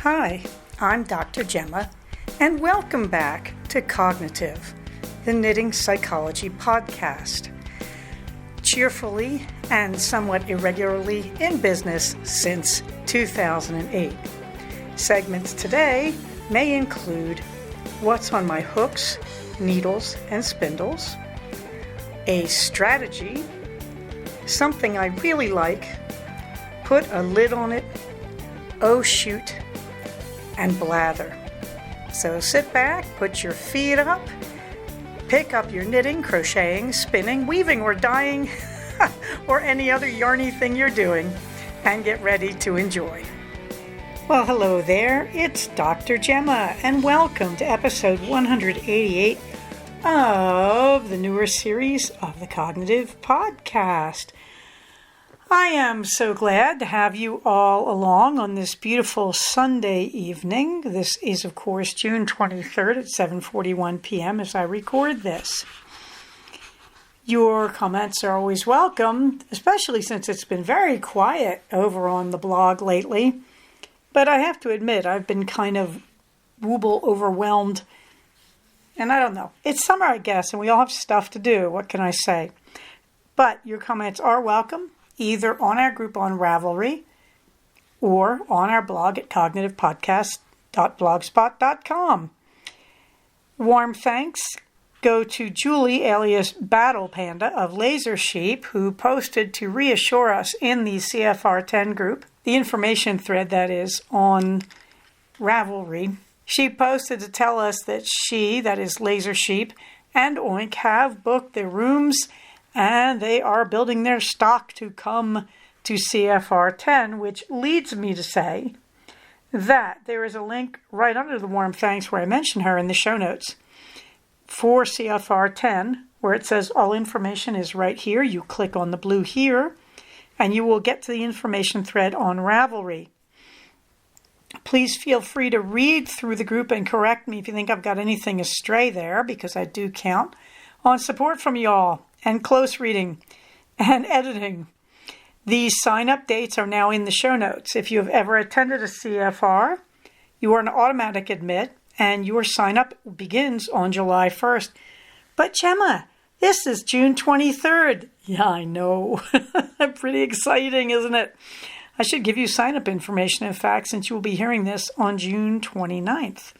Hi, I'm Dr. Gemma, and welcome back to Cognitive, the Knitting Psychology podcast. Cheerfully and somewhat irregularly in business since 2008. Segments today may include what's on my hooks, needles, and spindles, a strategy, something I really like, put a lid on it, oh shoot, and blather. So sit back, put your feet up, pick up your knitting, crocheting, spinning, weaving, or dyeing, or any other yarny thing you're doing, and get ready to enjoy. Well, hello there, it's Dr. Gemma, and welcome to episode 188 of the newer series of the Cognitive Podcast. I am so glad to have you all along on this beautiful Sunday evening. This is, of course, June 23rd at 7:41 p.m. as I record this. Your comments are always welcome, especially since it's been very quiet over on the blog lately. But I have to admit, I've been kind of overwhelmed. And I don't know. It's summer, I guess, and we all have stuff to do. What can I say? But your comments are welcome, either on our group on Ravelry or on our blog at cognitivepodcast.blogspot.com. Warm thanks go to Julie, alias Battle Panda of Laser Sheep, who posted to reassure us in the CFR10 group, the information thread that is on Ravelry. She posted to tell us that she, that is Laser Sheep, and Oink have booked their rooms and they are building their stock to come to CFR10, which leads me to say that there is a link right under the warm thanks where I mention her in the show notes for CFR10, where it says all information is right here. You click on the blue here, and you will get to the information thread on Ravelry. Please feel free to read through the group and correct me if you think I've got anything astray there, because I do count on support from y'all and close reading and editing. These sign-up dates are now in the show notes. If you have ever attended a CFR, you are an automatic admit, and your sign-up begins on July 1st. But Gemma, this is June 23rd. Yeah, I know. Pretty exciting, isn't it? I should give you sign-up information, in fact, since you will be hearing this on June 29th.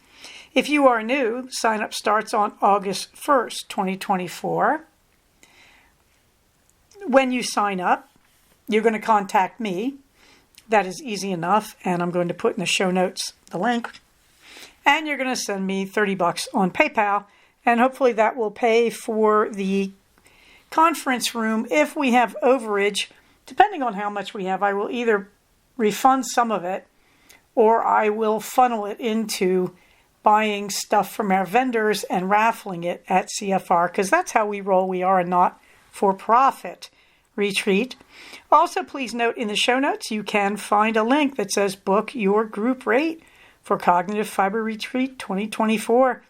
If you are new, sign-up starts on August 1st, 2024. When you sign up, you're going to contact me. That is easy enough, and I'm going to put in the show notes the link. And you're going to send me $30 on PayPal, and hopefully that will pay for the conference room. If we have overage, depending on how much we have, I will either refund some of it or I will funnel it into buying stuff from our vendors and raffling it at CFR, because that's how we roll. We are a not-for-profit retreat. Also, please note in the show notes, you can find a link that says book your group rate for Cognitive Fiber Retreat 2024.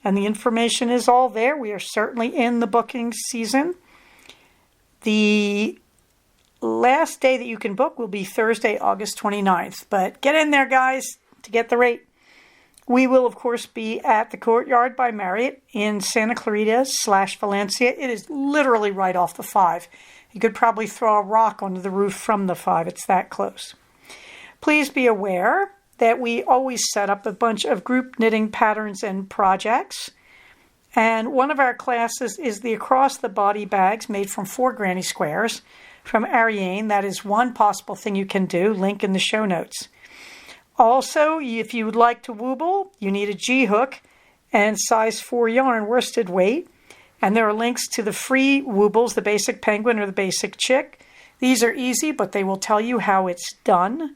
And the information is all there. We are certainly in the booking season. The last day that you can book will be Thursday, August 29th. But get in there, guys, to get the rate. We will, of course, be at the Courtyard by Marriott in Santa Clarita/Valencia. It is literally right off the 5. You could probably throw a rock onto the roof from the 5. It's that close. Please be aware that we always set up a bunch of group knitting patterns and projects. And one of our classes is the Across the Body bags made from 4 granny squares from Ariane. That is one possible thing you can do. Link in the show notes. Also, if you would like to wooble, you need a G-hook and size 4 yarn worsted weight. And there are links to the free woobles, the basic penguin or the basic chick. These are easy, but they will tell you how it's done.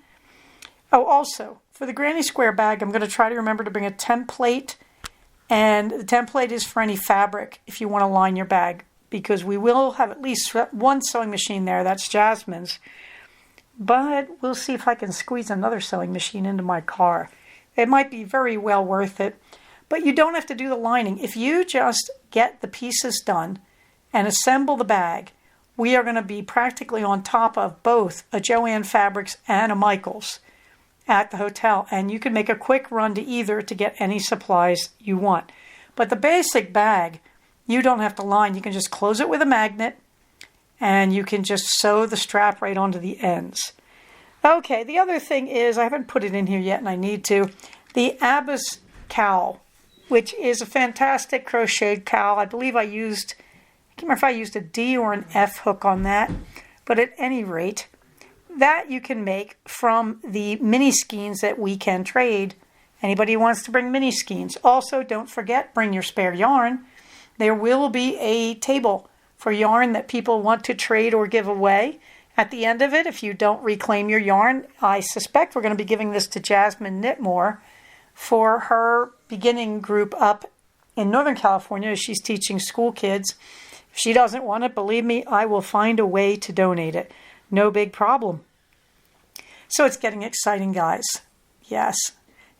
Oh, also, for the granny square bag, I'm going to try to remember to bring a template. And the template is for any fabric if you want to line your bag, because we will have at least one sewing machine there. That's Jasmine's. But we'll see if I can squeeze another sewing machine into my car. It might be very well worth it. But you don't have to do the lining. If you just get the pieces done and assemble the bag, we are going to be practically on top of both a Joann Fabrics and a Michaels. at the hotel, and you can make a quick run to either to get any supplies you want. But the basic bag, you don't have to line. You can just close it with a magnet, and you can just sew the strap right onto the ends. Okay, the other thing is, I haven't put it in here yet, and I need to, the Abbas cowl, which is a fantastic crocheted cowl. I believe I can't remember if I used a D or an F hook on that, but at any rate, that you can make from the mini skeins that we can trade. Anybody who wants to bring mini skeins. Also, don't forget, bring your spare yarn. There will be a table for yarn that people want to trade or give away. At the end of it, if you don't reclaim your yarn, I suspect we're going to be giving this to Jasmine Knitmore for her beginning group up in Northern California as she's teaching school kids. If she doesn't want it, believe me, I will find a way to donate it. No big problem. So it's getting exciting, guys. Yes.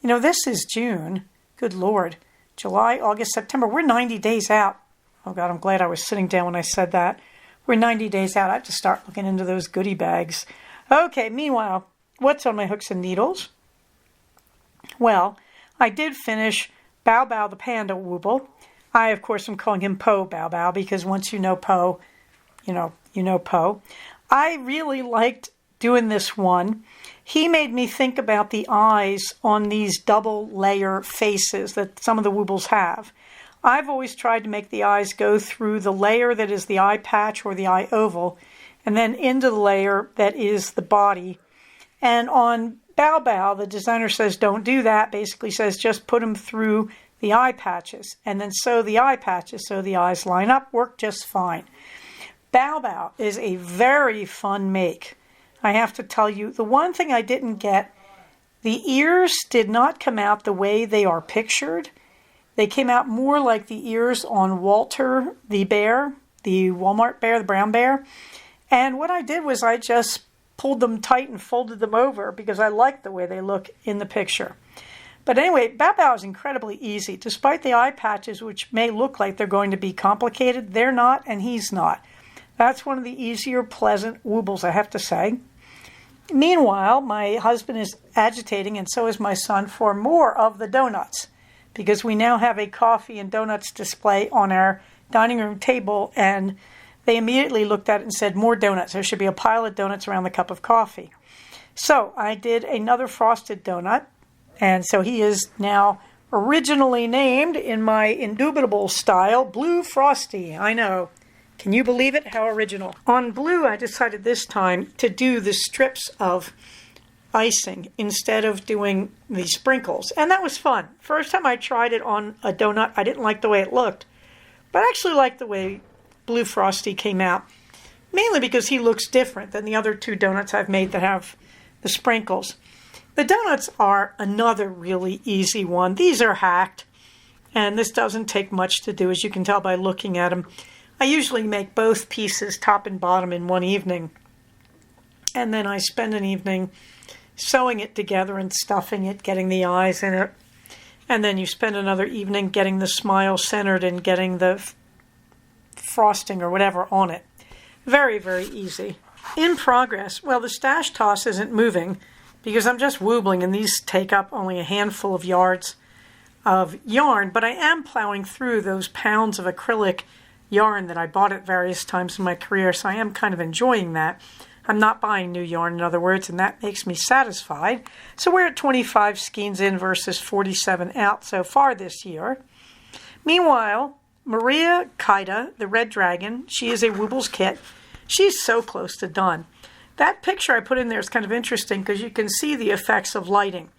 You know, this is June. Good Lord. July, August, September. We're 90 days out. Oh, God, I'm glad I was sitting down when I said that. We're 90 days out. I have to start looking into those goodie bags. Okay, meanwhile, what's on my hooks and needles? Well, I did finish Bao Bao the Panda Wooble. I, of course, am calling him Po Bao Bao because once you know Po, you know Po. I really liked doing this one. He made me think about the eyes on these double layer faces that some of the Woobles have. I've always tried to make the eyes go through the layer that is the eye patch or the eye oval, and then into the layer that is the body. And on Bao Bao, the designer says don't do that, basically says just put them through the eye patches, and then sew the eye patches so the eyes line up, work just fine. Bao Bao is a very fun make. I have to tell you, the one thing I didn't get, the ears did not come out the way they are pictured. They came out more like the ears on Walter the bear, the Walmart bear, the brown bear. And what I did was I just pulled them tight and folded them over because I liked the way they look in the picture. But anyway, Bao Bao is incredibly easy. Despite the eye patches, which may look like they're going to be complicated, they're not and he's not. That's one of the easier, pleasant Woobles, I have to say. Meanwhile, my husband is agitating, and so is my son, for more of the donuts, because we now have a coffee and donuts display on our dining room table, and they immediately looked at it and said, more donuts. There should be a pile of donuts around the cup of coffee. So I did another frosted donut, and so he is now originally named, in my indubitable style, Blue Frosty. I know. Can you believe it? How original. On blue, I decided this time to do the strips of icing instead of doing the sprinkles. And that was fun. First time I tried it on a donut, I didn't like the way it looked. But I actually liked the way Blue Frosty came out. Mainly because he looks different than the other two donuts I've made that have the sprinkles. The donuts are another really easy one. These are hacked. And this doesn't take much to do, as you can tell by looking at them. I usually make both pieces, top and bottom, in one evening. And then I spend an evening sewing it together and stuffing it, getting the eyes in it. And then you spend another evening getting the smile centered and getting the frosting or whatever on it. Very, very easy. In progress, well, the stash toss isn't moving because I'm just woobling, and these take up only a handful of yards of yarn. But I am plowing through those pounds of acrylic yarn that I bought at various times in my career, so I am kind of enjoying that. I'm not buying new yarn, in other words, and that makes me satisfied. So we're at 25 skeins in versus 47 out so far this year. Meanwhile, Maria Kaida, the Red Dragon, she is a Woobles kit. She's so close to done. That picture I put in there is kind of interesting because you can see the effects of lighting.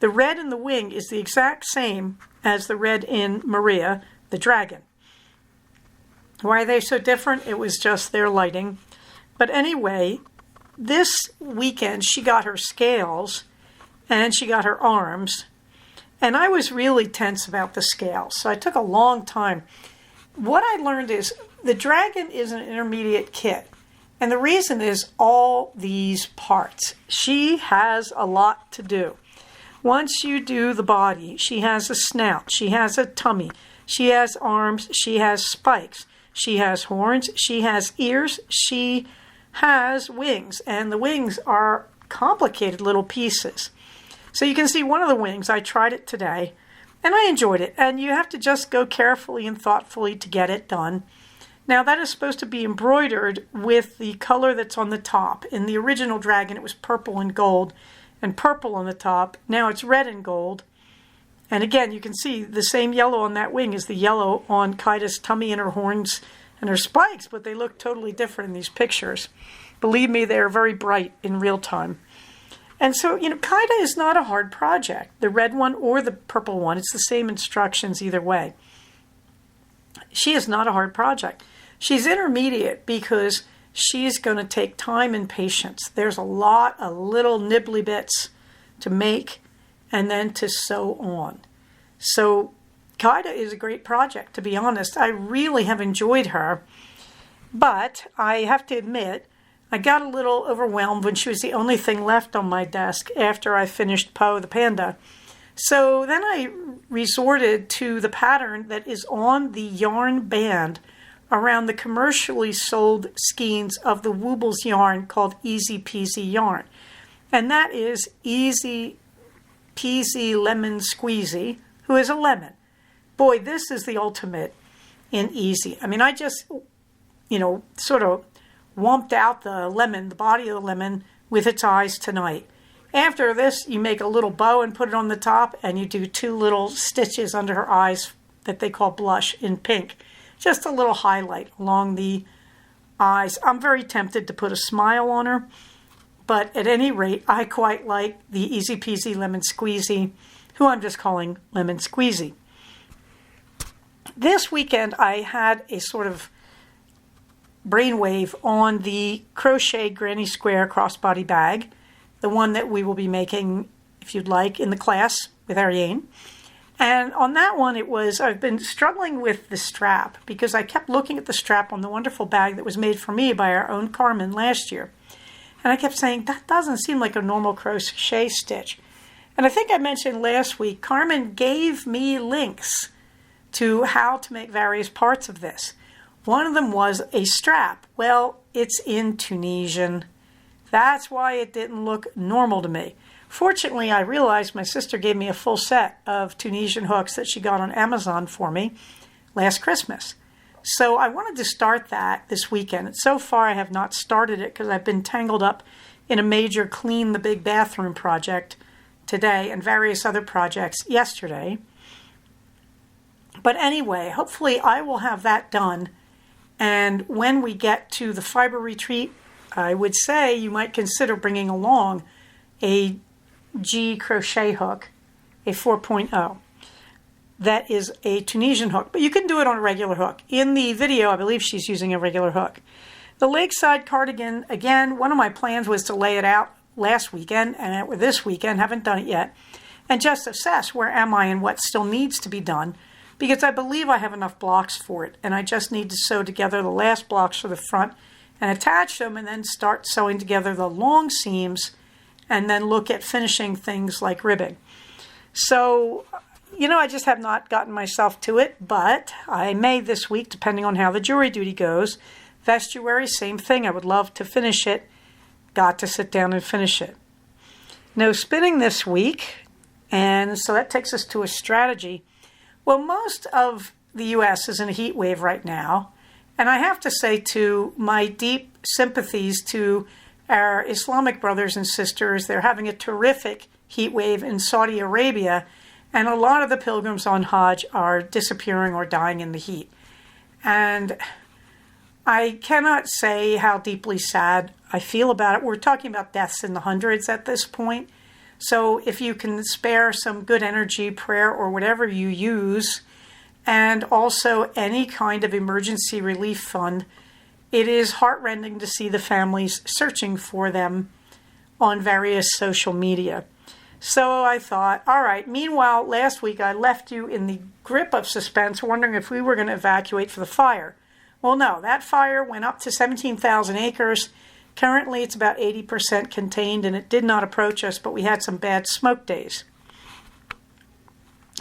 The red in the wing is the exact same as the red in Maria, the Dragon. Why are they so different? It was just their lighting. But anyway, this weekend she got her scales and she got her arms. And I was really tense about the scales. So I took a long time. What I learned is the Dragon is an intermediate kit. And the reason is all these parts. She has a lot to do. Once you do the body, she has a snout, she has a tummy, she has arms, she has spikes. She has horns, she has ears, she has wings, and the wings are complicated little pieces. So you can see one of the wings. I tried it today, and I enjoyed it. And you have to just go carefully and thoughtfully to get it done. Now, that is supposed to be embroidered with the color that's on the top. In the original dragon, it was purple and gold, and purple on the top. Now it's red and gold. And again, you can see the same yellow on that wing as the yellow on Kaida's tummy and her horns and her spikes, but they look totally different in these pictures. Believe me, they are very bright in real time. And so, Kaida is not a hard project, the red one or the purple one. It's the same instructions either way. She is not a hard project. She's intermediate because she's going to take time and patience. There's a lot of little nibbly bits to make and then to sew on. So Kaida is a great project, to be honest. I really have enjoyed her, but I have to admit, I got a little overwhelmed when she was the only thing left on my desk after I finished Poe the Panda. So then I resorted to the pattern that is on the yarn band around the commercially sold skeins of the Woobles yarn called Easy Peasy Yarn. And that is Easy Peasy Lemon Squeezy, who is a lemon. Boy, this is the ultimate in easy. I mean, I just, sort of wumped out the lemon, the body of the lemon, with its eyes tonight. After this, you make a little bow and put it on the top, and you do 2 little stitches under her eyes that they call blush in pink. Just a little highlight along the eyes. I'm very tempted to put a smile on her, but at any rate, I quite like the Easy Peasy Lemon Squeezy, who I'm just calling Lemon Squeezy. This weekend, I had a sort of brainwave on the crochet Granny Square crossbody bag, the one that we will be making, if you'd like, in the class with Ariane. And on that one, I've been struggling with the strap because I kept looking at the strap on the wonderful bag that was made for me by our own Carmen last year. And I kept saying, that doesn't seem like a normal crochet stitch. And I think I mentioned last week, Carmen gave me links to how to make various parts of this. One of them was a strap. Well, it's in Tunisian. That's why it didn't look normal to me. Fortunately, I realized my sister gave me a full set of Tunisian hooks that she got on Amazon for me last Christmas. So I wanted to start that this weekend. And so far, I have not started it because I've been tangled up in a major clean the big bathroom project today and various other projects yesterday. But anyway, hopefully I will have that done. And when we get to the fiber retreat, I would say you might consider bringing along a G crochet hook, a 4.0. That is a Tunisian hook, but you can do it on a regular hook. In the video, I believe she's using a regular hook. The Lakeside cardigan, again, one of my plans was to lay it out last weekend and this weekend, haven't done it yet, and just assess where am I and what still needs to be done, because I believe I have enough blocks for it, and I just need to sew together the last blocks for the front and attach them and then start sewing together the long seams and then look at finishing things like ribbing. So, I just have not gotten myself to it, but I may this week, depending on how the jury duty goes. Vestuary, same thing. I would love to finish it. Got to sit down and finish it. No spinning this week, and so that takes us to a strategy. Well, most of the U.S. is in a heat wave right now, and I have to say, to my deep sympathies to our Islamic brothers and sisters. They're having a terrific heat wave in Saudi Arabia, and a lot of the pilgrims on Hajj are disappearing or dying in the heat. And I cannot say how deeply sad I feel about it. We're talking about deaths in the hundreds at this point. So if you can spare some good energy, prayer, or whatever you use, and also any kind of emergency relief fund, it is heartrending to see the families searching for them on various social media. So I thought, all right, meanwhile, last week I left you in the grip of suspense, wondering if we were going to evacuate for the fire. Well, no, that fire went up to 17,000 acres. Currently, it's about 80% contained, and it did not approach us, but we had some bad smoke days.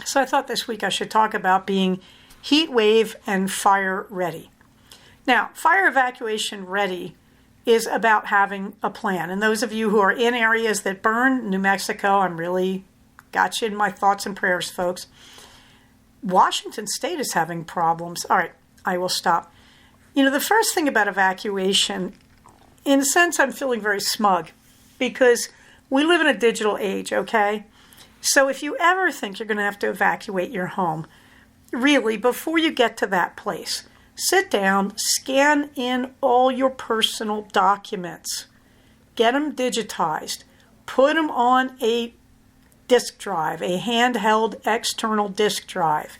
So I thought this week I should talk about being heat wave and fire ready. Now, fire evacuation ready is about having a plan. And those of you who are in areas that burn, New Mexico, I'm really got you in my thoughts and prayers, folks. Washington State is having problems. All right, I will stop. The first thing about evacuation, in a sense, I'm feeling very smug because we live in a digital age, okay? So if you ever think you're going to have to evacuate your home, really, before you get to that place, sit down, scan in all your personal documents, get them digitized, put them on a disk drive, a handheld external disk drive.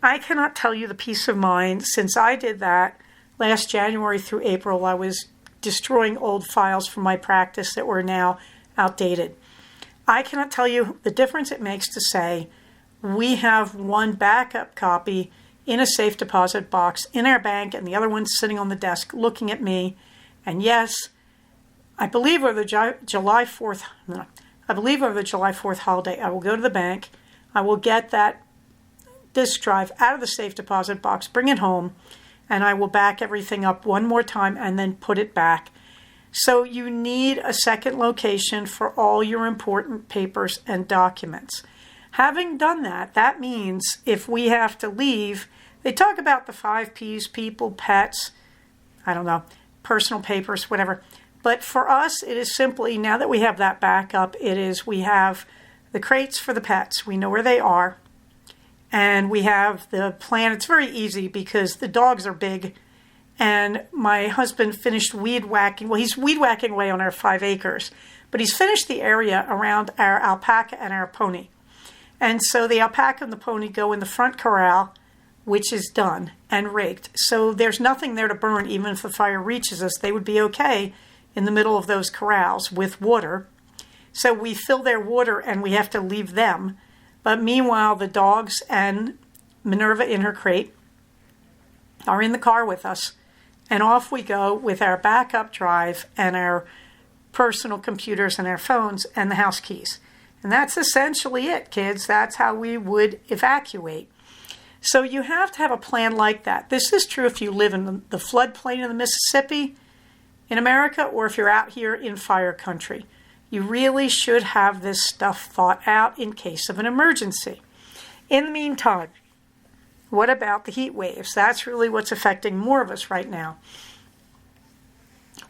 I cannot tell you the peace of mind. Since I did that last January through April, I was destroying old files from my practice that were now outdated. I cannot tell you the difference it makes to say we have one backup copy in a safe deposit box in our bank and the other one's sitting on the desk looking at me. And yes, I believe over the July 4th holiday, I will go to the bank. I will get that disk drive out of the safe deposit box, bring it home, and I will back everything up one more time and then put it back. So you need a second location for all your important papers and documents. Having done that, that means if we have to leave, they talk about the 5 Ps, people, pets, personal papers, whatever. But for us, it is simply, now that we have that backup, we have the crates for the pets. We know where they are. And we have the plan. It's very easy because the dogs are big. And my husband finished weed whacking. Well, he's weed whacking away on our 5 acres. But he's finished the area around our alpaca and our pony. And so the alpaca and the pony go in the front corral, which is done and raked. So there's nothing there to burn. Even if the fire reaches us, they would be okay in the middle of those corrals with water. So we fill their water and we have to leave them. But meanwhile, the dogs and Minerva in her crate are in the car with us. And off we go with our backup drive and our personal computers and our phones and the house keys. And that's essentially it, kids. That's how we would evacuate. So you have to have a plan like that. This is true if you live in the floodplain of the Mississippi in America or if you're out here in fire country. You really should have this stuff thought out in case of an emergency. In the meantime, what about the heat waves? That's really what's affecting more of us right now.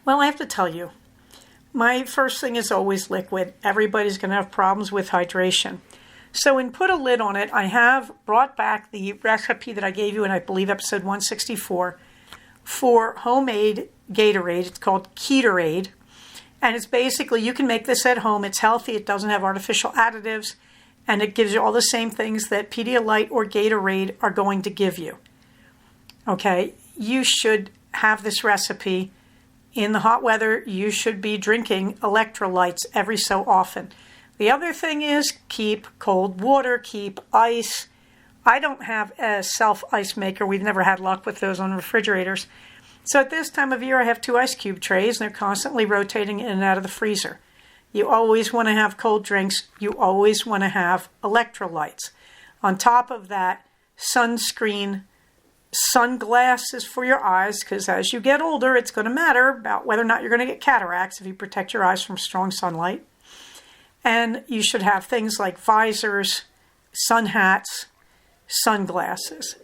Well, I have to tell you, my first thing is always liquid. Everybody's going to have problems with hydration. So in Put a Lid on It, I have brought back the recipe that I gave you in, I believe, episode 164 for homemade Gatorade. It's called Ketorade. And it's basically, you can make this at home. It's healthy. It doesn't have artificial additives. And it gives you all the same things that Pedialyte or Gatorade are going to give you. Okay, you should have this recipe. In the hot weather, you should be drinking electrolytes every so often. The other thing is keep cold water, keep ice. I don't have a self-ice maker. We've never had luck with those on refrigerators. So at this time of year, I have 2 ice cube trays, and they're constantly rotating in and out of the freezer. You always want to have cold drinks. You always want to have electrolytes. On top of that, sunscreen, sunglasses for your eyes, because as you get older, it's going to matter about whether or not you're going to get cataracts if you protect your eyes from strong sunlight. And you should have things like visors, sun hats, sunglasses.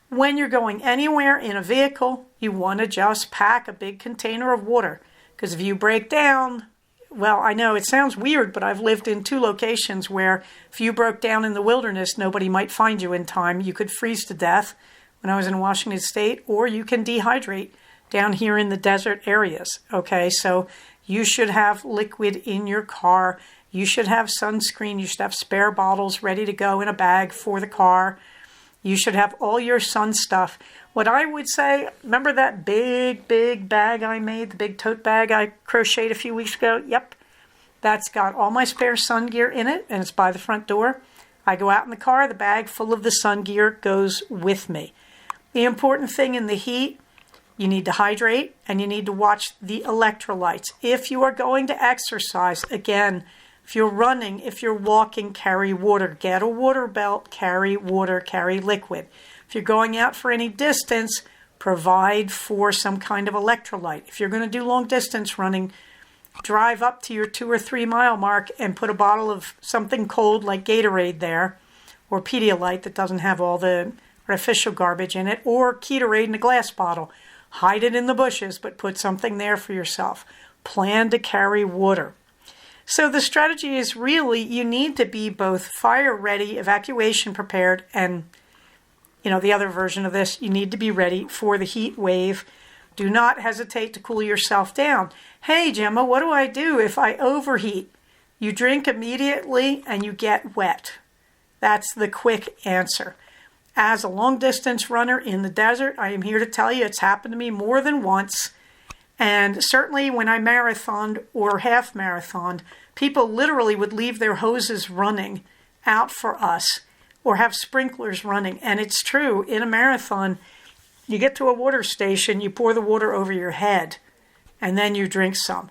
When you're going anywhere in a vehicle, you want to just pack a big container of water. Because if you break down, well, I know it sounds weird, but I've lived in 2 locations where if you broke down in the wilderness, nobody might find you in time. You could freeze to death when I was in Washington State, or you can dehydrate down here in the desert areas. Okay, so you should have liquid in your car. You should have sunscreen. You should have spare bottles ready to go in a bag for the car. You should have all your sun stuff. What I would say, remember that big bag I made, the big tote bag I crocheted a few weeks ago? Yep. That's got all my spare sun gear in it, and it's by the front door. I go out in the car, the bag full of the sun gear goes with me. The important thing in the heat, you need to hydrate, and you need to watch the electrolytes. If you are going to exercise, again, if you're running, if you're walking, carry water. Get a water belt, carry water, carry liquid. If you're going out for any distance, Provide for some kind of electrolyte. If you're going to do long distance running, drive up to your 2 or 3 mile mark and put a bottle of something cold like Gatorade there, or Pedialyte that doesn't have all the artificial garbage in it, or Ketorade in a glass bottle. Hide it in the bushes, but put something there for yourself. Plan to carry water. So the strategy is really you need to be both fire ready, evacuation prepared, and the other version of this, you need to be ready for the heat wave. Do not hesitate to cool yourself down. Hey, Gemma, what do I do if I overheat? You drink immediately and you get wet. That's the quick answer. As a long-distance runner in the desert, I am here to tell you it's happened to me more than once. And certainly when I marathoned or half-marathoned, people literally would leave their hoses running out for us or have sprinklers running. And it's true, in a marathon, you get to a water station, you pour the water over your head, and then you drink some.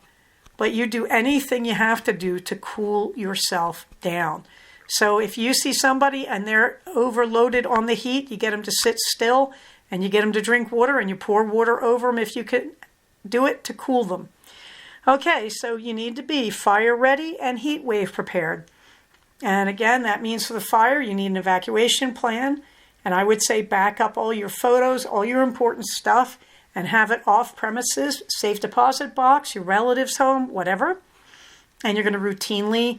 But you do anything you have to do to cool yourself down. So if you see somebody and they're overloaded on the heat, you get them to sit still and you get them to drink water and you pour water over them if you can do it to cool them. Okay, so you need to be fire ready and heat wave prepared. And again, that means for the fire, you need an evacuation plan. And I would say back up all your photos, all your important stuff, and have it off premises, safe deposit box, your relative's home, whatever. And you're going to routinely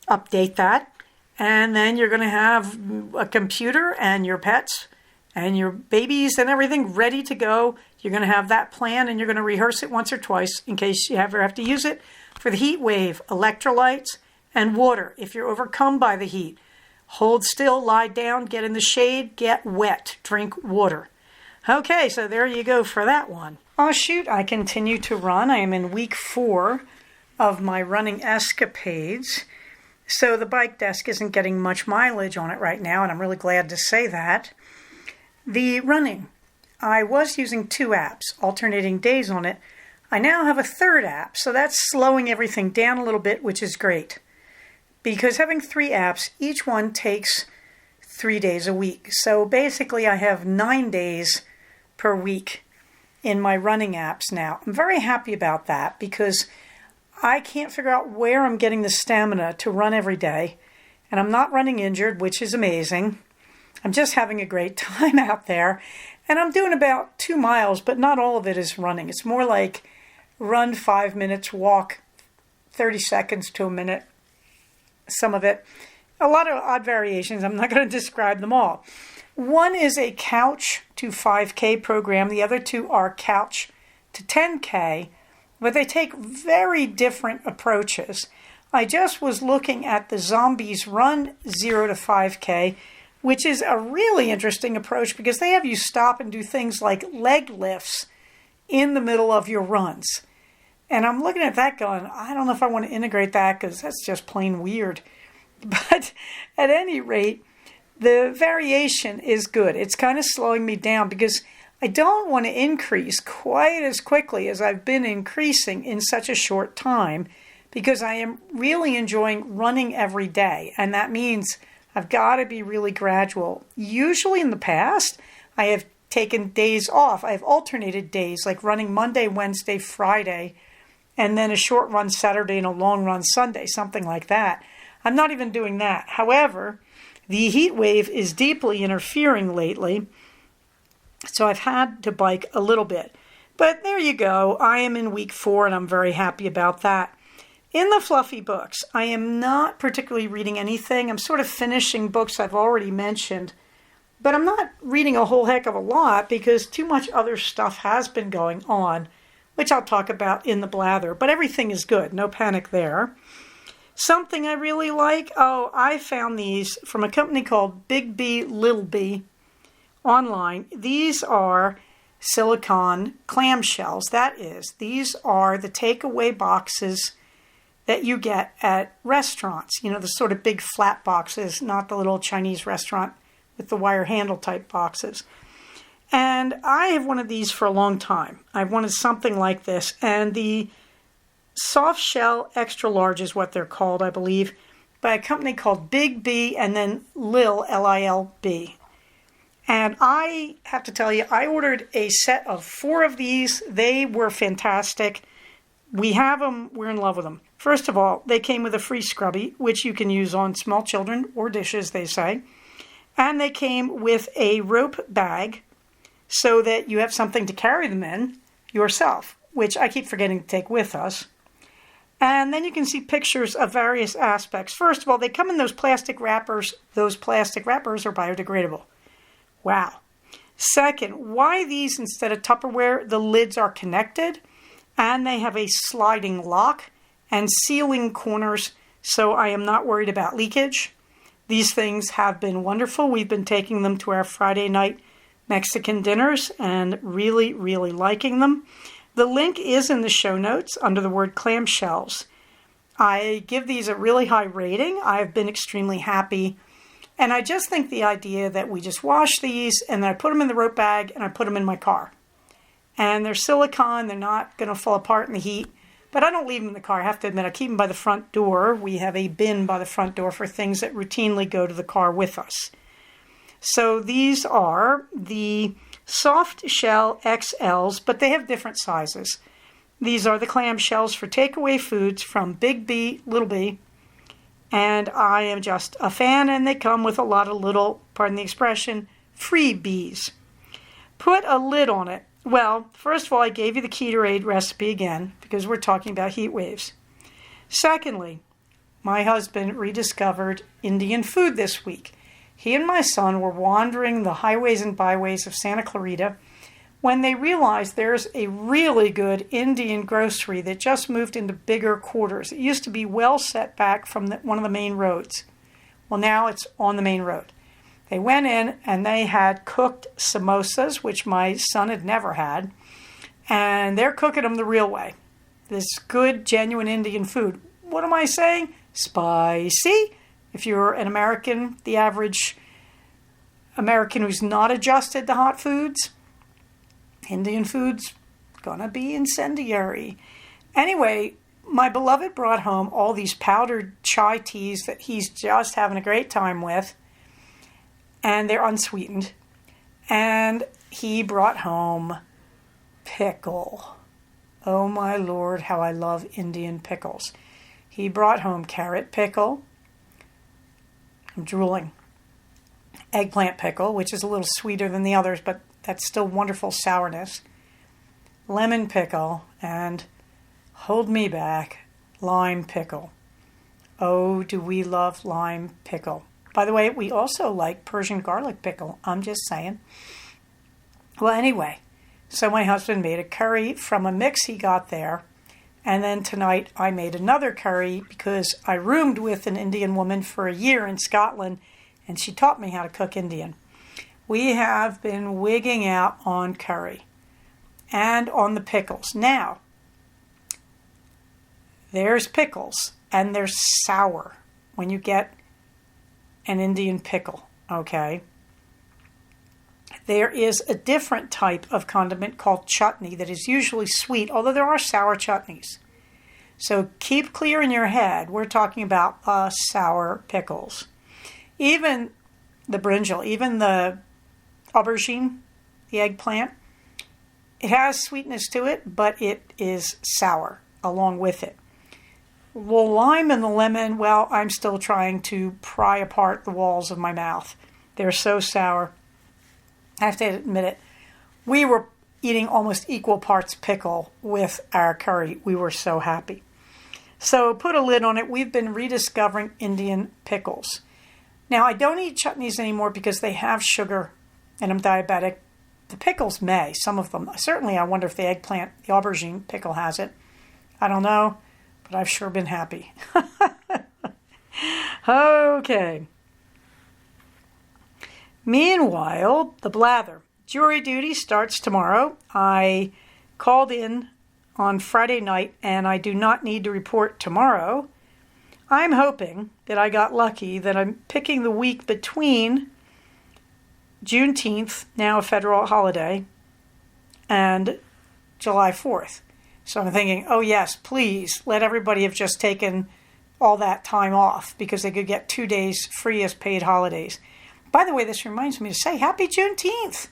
update that. And then you're going to have a computer and your pets and your babies and everything ready to go. You're going to have that plan and you're going to rehearse it once or twice in case you ever have to use it for the heat wave, electrolytes, and water. If you're overcome by the heat, hold still, lie down, get in the shade, get wet, drink water. Okay, so there you go for that one. Oh shoot, I continue to run. I am in week 4 of my running escapades. So the bike desk isn't getting much mileage on it right now, and I'm really glad to say that. The running, I was using 2 apps, alternating days on it. I now have a 3rd app, so that's slowing everything down a little bit, which is great. Because having 3 apps, each one takes 3 days a week. So basically I have 9 days per week in my running apps now. I'm very happy about that because I can't figure out where I'm getting the stamina to run every day. And I'm not running injured, which is amazing. I'm just having a great time out there. And I'm doing about 2 miles, but not all of it is running. It's more like run 5 minutes, walk 30 seconds to a minute. Some of it. A lot of odd variations. I'm not going to describe them all. One is a couch to 5K program. The other 2 are couch to 10K, but they take very different approaches. I just was looking at the Zombies Run 0 to 5K, which is a really interesting approach because they have you stop and do things like leg lifts in the middle of your runs. And I'm looking at that going, I don't know if I want to integrate that because that's just plain weird. But at any rate, the variation is good. It's kind of slowing me down because I don't want to increase quite as quickly as I've been increasing in such a short time because I am really enjoying running every day. And that means I've got to be really gradual. Usually in the past, I have taken days off. I've alternated days, like running Monday, Wednesday, Friday, and then a short run Saturday and a long run Sunday, something like that. I'm not even doing that. However, the heat wave is deeply interfering lately, so I've had to bike a little bit. But there you go. I am in week 4, and I'm very happy about that. In the fluffy books, I am not particularly reading anything. I'm sort of finishing books I've already mentioned, but I'm not reading a whole heck of a lot because too much other stuff has been going on, which I'll talk about in the blather. But everything is good. No panic there. Something I really like, I found these from a company called Big B, Little B online. These are silicone clamshells. That is, these are the takeaway boxes that you get at restaurants. You know, the sort of big flat boxes, not the little Chinese restaurant with the wire handle type boxes. And I have one of these for a long time. I've wanted something like this. And the soft shell extra large is what they're called, I believe, by a company called Big B and then Lil, L-I-L-B. And I have to tell you, I ordered a set of 4 of these. They were fantastic. We have them. We're in love with them. First of all, they came with a free scrubby, which you can use on small children or dishes, they say. And they came with a rope bag so that you have something to carry them in yourself, which I keep forgetting to take with us. And then you can see pictures of various aspects. First of all, they come in those plastic wrappers. Those plastic wrappers are biodegradable. Wow. Second, why these instead of Tupperware? The lids are connected and they have a sliding lock and sealing corners, so I am not worried about leakage. These things have been wonderful. We've been taking them to our Friday night Mexican dinners and really, really liking them. The link is in the show notes under the word clamshells. I give these a really high rating. I've been extremely happy. And I just think the idea that we just wash these and then I put them in the rope bag and I put them in my car. And they're silicone. They're not going to fall apart in the heat. But I don't leave them in the car. I have to admit, I keep them by the front door. We have a bin by the front door for things that routinely go to the car with us. So these are the soft shell XLs, but they have different sizes. These are the clam shells for takeaway foods from Big B, Little B. And I am just a fan, and they come with a lot of little, pardon the expression, freebies. Put a lid on it. Well, first of all, I gave you the Ketorade recipe again, because we're talking about heat waves. Secondly, my husband rediscovered Indian food this week. He and my son were wandering the highways and byways of Santa Clarita when they realized there's a really good Indian grocery that just moved into bigger quarters. It used to be well set back from one of the main roads. Well, now it's on the main road. They went in and they had cooked samosas, which my son had never had, and they're cooking them the real way. This good, genuine Indian food. What am I saying? Spicy. If you're an American, the average American who's not adjusted to hot foods, Indian food's gonna be incendiary. Anyway, my beloved brought home all these powdered chai teas that he's just having a great time with, and they're unsweetened. And he brought home pickle. Oh my Lord, how I love Indian pickles. He brought home carrot pickle. I'm drooling. Eggplant pickle, which is a little sweeter than the others, but that's still wonderful sourness. Lemon pickle, and hold me back, lime pickle. Oh, do we love lime pickle. By the way, we also like Persian garlic pickle. I'm just saying. Well, anyway, so my husband made a curry from a mix he got there. And then tonight I made another curry because I roomed with an Indian woman for a year in Scotland, and she taught me how to cook Indian. We have been wigging out on curry and on the pickles. Now, there's pickles, and they're sour when you get an Indian pickle, okay? There is a different type of condiment called chutney that is usually sweet, although there are sour chutneys. So keep clear in your head, we're talking about sour pickles. Even the brinjal, even the aubergine, the eggplant, it has sweetness to it, but it is sour along with it. The lime and the lemon, well, I'm still trying to pry apart the walls of my mouth. They're so sour. I have to admit it. We were eating almost equal parts pickle with our curry. We were so happy. So put a lid on it. We've been rediscovering Indian pickles. Now, I don't eat chutneys anymore because they have sugar and I'm diabetic. The pickles may, some of them. Certainly, I wonder if the eggplant, the aubergine pickle has it. I don't know, but I've sure been happy. Okay. Meanwhile, the blather. Jury duty starts tomorrow. I called in on Friday night, and I do not need to report tomorrow. I'm hoping that I got lucky, that I'm picking the week between Juneteenth, now a federal holiday, and July 4th. So I'm thinking, oh yes, please, let everybody have just taken all that time off because they could get 2 days free as paid holidays. By the way, this reminds me to say happy Juneteenth.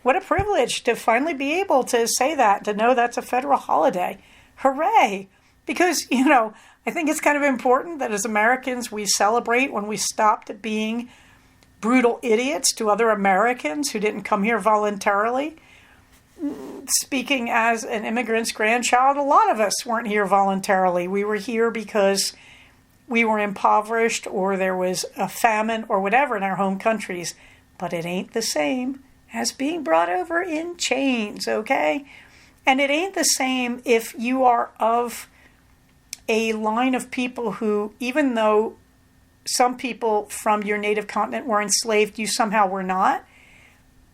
What a privilege to finally be able to say that, to know that's a federal holiday. Hooray! Because, I think it's kind of important that as Americans we celebrate when we stopped being brutal idiots to other Americans who didn't come here voluntarily. Speaking as an immigrant's grandchild, a lot of us weren't here voluntarily. We were here because we were impoverished or there was a famine or whatever in our home countries. But it ain't the same as being brought over in chains, okay? And it ain't the same if you are of a line of people who, even though some people from your native continent were enslaved, you somehow were not,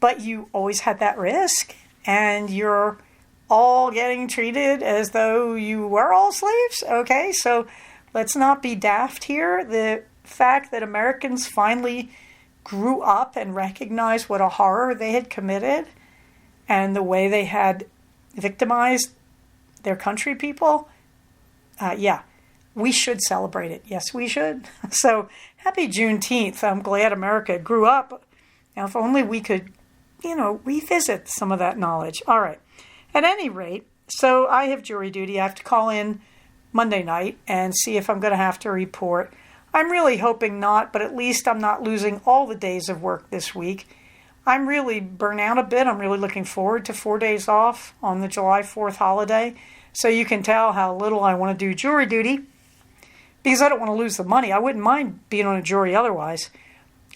but you always had that risk, and you're all getting treated as though you were all slaves, okay? So let's not be daft here. The fact that Americans finally grew up and recognized what a horror they had committed and the way they had victimized their country people, we should celebrate it. Yes, we should. So happy Juneteenth. I'm glad America grew up. Now, if only we could, revisit some of that knowledge. All right. At any rate, so I have jury duty. I have to call in Monday night and see if I'm going to have to report. I'm really hoping not, but at least I'm not losing all the days of work this week. I'm really burnt out a bit. I'm really looking forward to 4 days off on the July 4th holiday. So you can tell how little I want to do jury duty because I don't want to lose the money. I wouldn't mind being on a jury otherwise,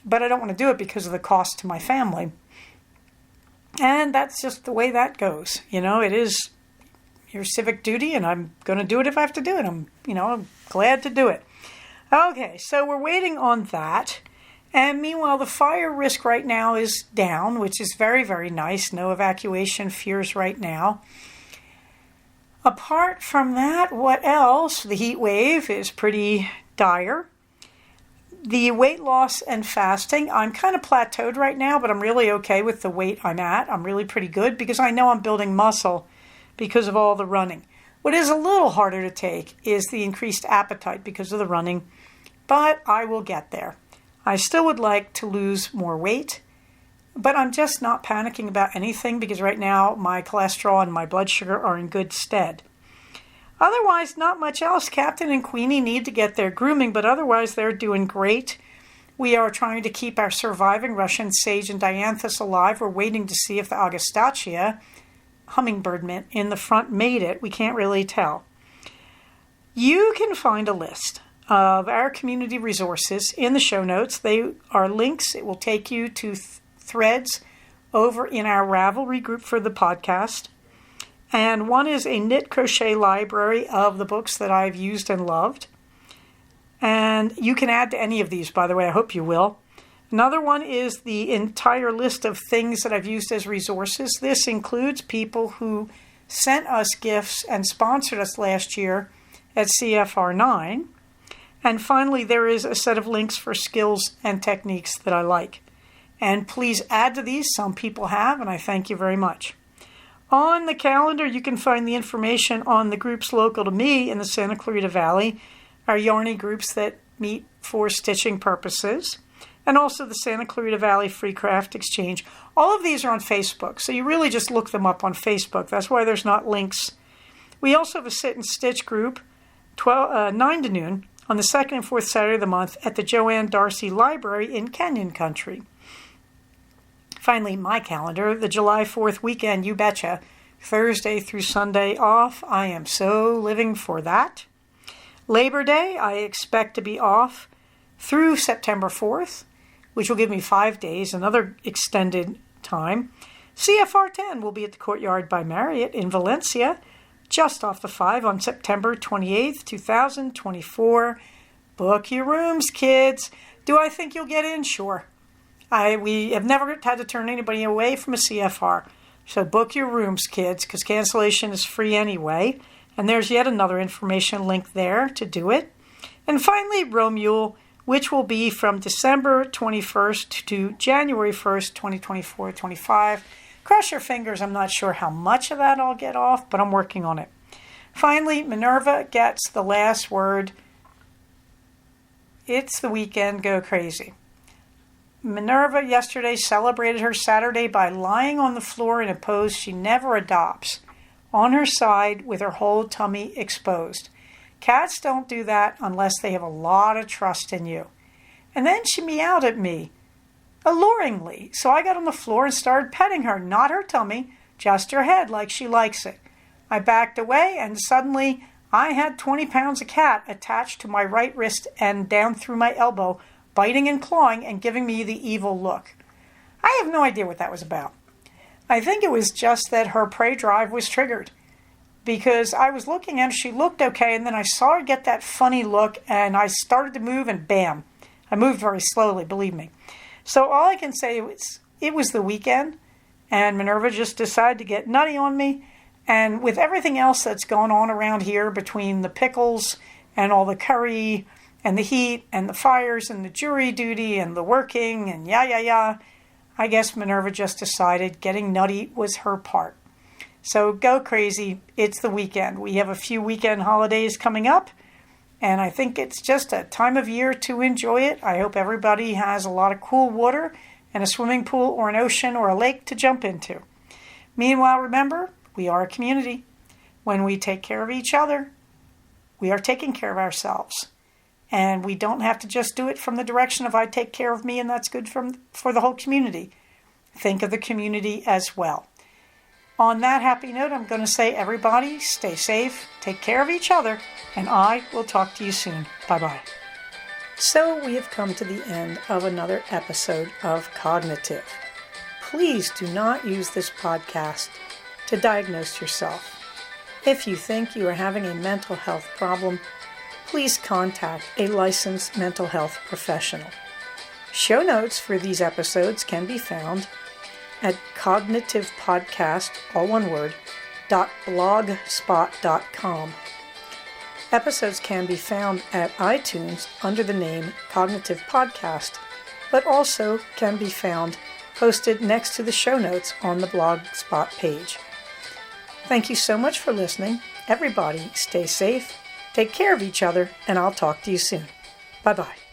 but I don't want to do it because of the cost to my family. And that's just the way that goes. It is your civic duty, and I'm going to do it if I have to do it. I'm glad to do it. Okay, so we're waiting on that. And meanwhile, the fire risk right now is down, which is very, very nice. No evacuation fears right now. Apart from that, what else? The heat wave is pretty dire. The weight loss and fasting, I'm kind of plateaued right now, but I'm really okay with the weight I'm at. I'm really pretty good because I know I'm building muscle because of all the running. What is a little harder to take is the increased appetite because of the running, but I will get there. I still would like to lose more weight, but I'm just not panicking about anything because right now my cholesterol and my blood sugar are in good stead. Otherwise, not much else. Captain and Queenie need to get their grooming, but otherwise they're doing great. We are trying to keep our surviving Russian sage and dianthus alive. We're waiting to see if the Augustacea, hummingbird mint, in the front made it. We can't really tell. You can find a list of our community resources in the show notes. They are links. It will take you to threads over in our Ravelry group for the podcast. And one is a knit crochet library of the books that I've used and loved. And you can add to any of these, by the way. I hope you will. Another one is the entire list of things that I've used as resources. This includes people who sent us gifts and sponsored us last year at CFR9. And finally, there is a set of links for skills and techniques that I like. And please add to these. Some people have, and I thank you very much. On the calendar, you can find the information on the groups local to me in the Santa Clarita Valley, our Yarny groups that meet for stitching purposes, and also the Santa Clarita Valley Free Craft Exchange. All of these are on Facebook, so you really just look them up on Facebook. That's why there's not links. We also have a sit and stitch group, 9 to noon, on the second and fourth Saturday of the month at the Joanne Darcy Library in Canyon Country. Finally, my calendar, the July 4th weekend, you betcha. Thursday through Sunday off. I am so living for that. Labor Day, I expect to be off through September 4th, which will give me 5 days, another extended time. CFR 10 will be at the Courtyard by Marriott in Valencia, just off the 5 on September 28th, 2024. Book your rooms, kids. Do I think you'll get in? Sure. We have never had to turn anybody away from a CFR. So book your rooms, kids, because cancellation is free anyway. And there's yet another information link there to do it. And finally, Romule, which will be from December 21st to January 1st, 2024-25. Cross your fingers. I'm not sure how much of that I'll get off, but I'm working on it. Finally, Minerva gets the last word. It's the weekend. Go crazy. Minerva yesterday celebrated her Saturday by lying on the floor in a pose she never adopts, on her side with her whole tummy exposed. Cats don't do that unless they have a lot of trust in you. And then she meowed at me, alluringly, so I got on the floor and started petting her, not her tummy, just her head like she likes it. I backed away and suddenly I had 20 pounds of cat attached to my right wrist and down through my elbow, biting and clawing and giving me the evil look. I have no idea what that was about. I think it was just that her prey drive was triggered, because I was looking at her, she looked okay, and then I saw her get that funny look, and I started to move, and bam. I moved very slowly, believe me. So all I can say is it was the weekend, and Minerva just decided to get nutty on me, and with everything else that's going on around here between the pickles and all the curry and the heat and the fires and the jury duty and the working and I guess Minerva just decided getting nutty was her part. So go crazy. It's the weekend. We have a few weekend holidays coming up, and I think it's just a time of year to enjoy it. I hope everybody has a lot of cool water and a swimming pool or an ocean or a lake to jump into. Meanwhile, remember, we are a community. When we take care of each other, we are taking care of ourselves. And we don't have to just do it from the direction of I take care of me and that's good for the whole community. Think of the community as well. On that happy note, I'm going to say everybody stay safe, take care of each other, and I will talk to you soon. Bye-bye. So we have come to the end of another episode of Cognitive. Please do not use this podcast to diagnose yourself. If you think you are having a mental health problem, please contact a licensed mental health professional. Show notes for these episodes can be found at cognitivepodcast, all one word, .blogspot.com. Episodes can be found at iTunes under the name Cognitive Podcast, but also can be found posted next to the show notes on the Blogspot page. Thank you so much for listening. Everybody stay safe, take care of each other, and I'll talk to you soon. Bye-bye.